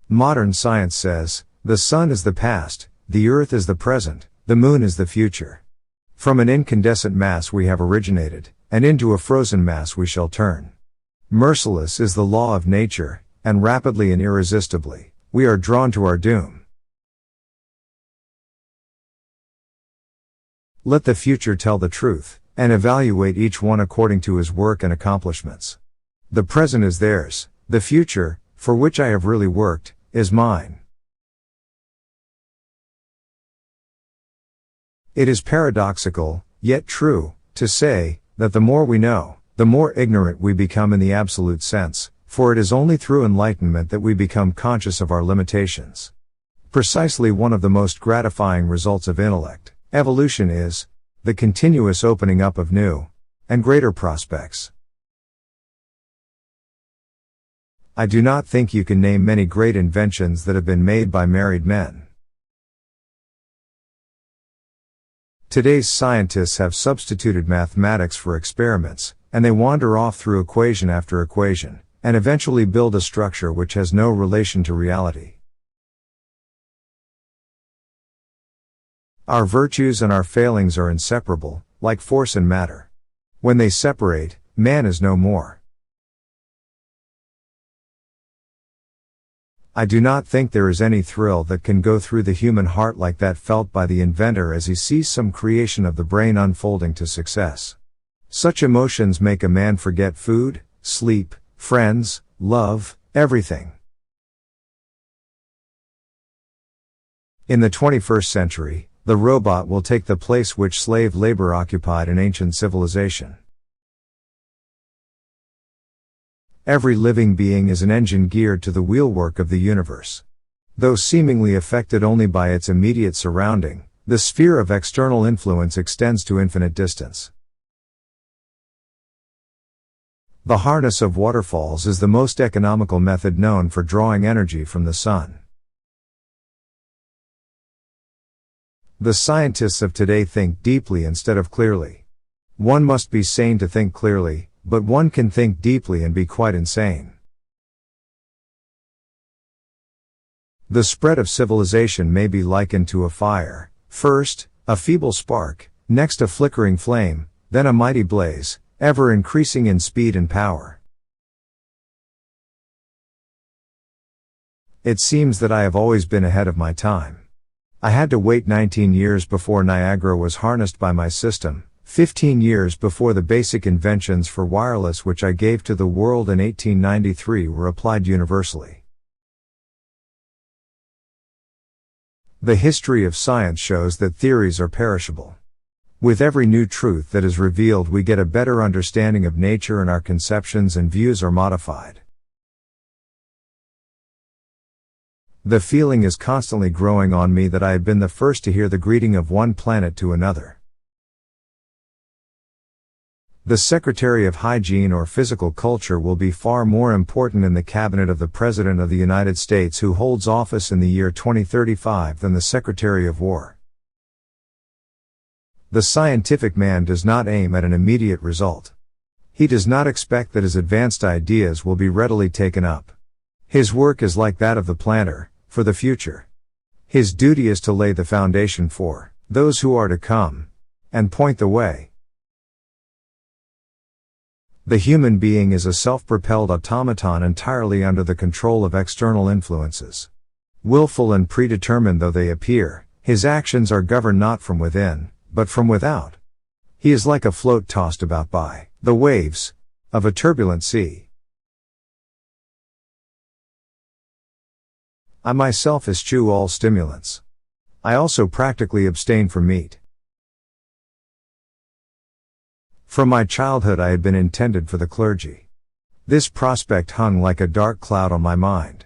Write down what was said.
Modern science says, the sun is the past, the earth is the present, the moon is the future. From an incandescent mass we have originated, and into a frozen mass we shall turn. Merciless is the law of nature, and rapidly and irresistibly, we are drawn to our doom. Let the future tell the truth, and evaluate each one according to his work and accomplishments. The present is theirs, the future, for which I have really worked, is mine. It is paradoxical, yet true, to say, that the more we know, the more ignorant we become in the absolute sense, for it is only through enlightenment that we become conscious of our limitations. Precisely one of the most gratifying results of intellect, evolution is, the continuous opening up of new, and greater prospects. I do not think you can name many great inventions that have been made by married men. Today's scientists have substituted mathematics for experiments, and they wander off through equation after equation, and eventually build a structure which has no relation to reality. Our virtues and our failings are inseparable, like force and matter. When they separate, man is no more. I do not think there is any thrill that can go through the human heart like that felt by the inventor as he sees some creation of the brain unfolding to success. Such emotions make a man forget food, sleep, friends, love, everything. In the 21st century, the robot will take the place which slave labor occupied in ancient civilization. Every living being is an engine geared to the wheelwork of the universe. Though seemingly affected only by its immediate surrounding, the sphere of external influence extends to infinite distance. The harness of waterfalls is the most economical method known for drawing energy from the sun. The scientists of today think deeply instead of clearly. One must be sane to think clearly, but one can think deeply and be quite insane. The spread of civilization may be likened to a fire. First, a feeble spark, next a flickering flame, then a mighty blaze, ever increasing in speed and power. It seems that I have always been ahead of my time. I had to wait 19 years before Niagara was harnessed by my system, 15 years before the basic inventions for wireless which I gave to the world in 1893 were applied universally. The history of science shows that theories are perishable. With every new truth that is revealed we get a better understanding of nature and our conceptions and views are modified. The feeling is constantly growing on me that I had been the first to hear the greeting of one planet to another. The Secretary of Hygiene or Physical Culture will be far more important in the cabinet of the President of the United States who holds office in the year 2035 than the Secretary of War. The scientific man does not aim at an immediate result. He does not expect that his advanced ideas will be readily taken up. His work is like that of the planter, for the future. His duty is to lay the foundation for those who are to come, and point the way. The human being is a self-propelled automaton entirely under the control of external influences. Willful and predetermined though they appear, his actions are governed not from within, but from without. He is like a float tossed about by the waves of a turbulent sea. I myself eschew all stimulants. I also practically abstain from meat. From my childhood I had been intended for the clergy. This prospect hung like a dark cloud on my mind.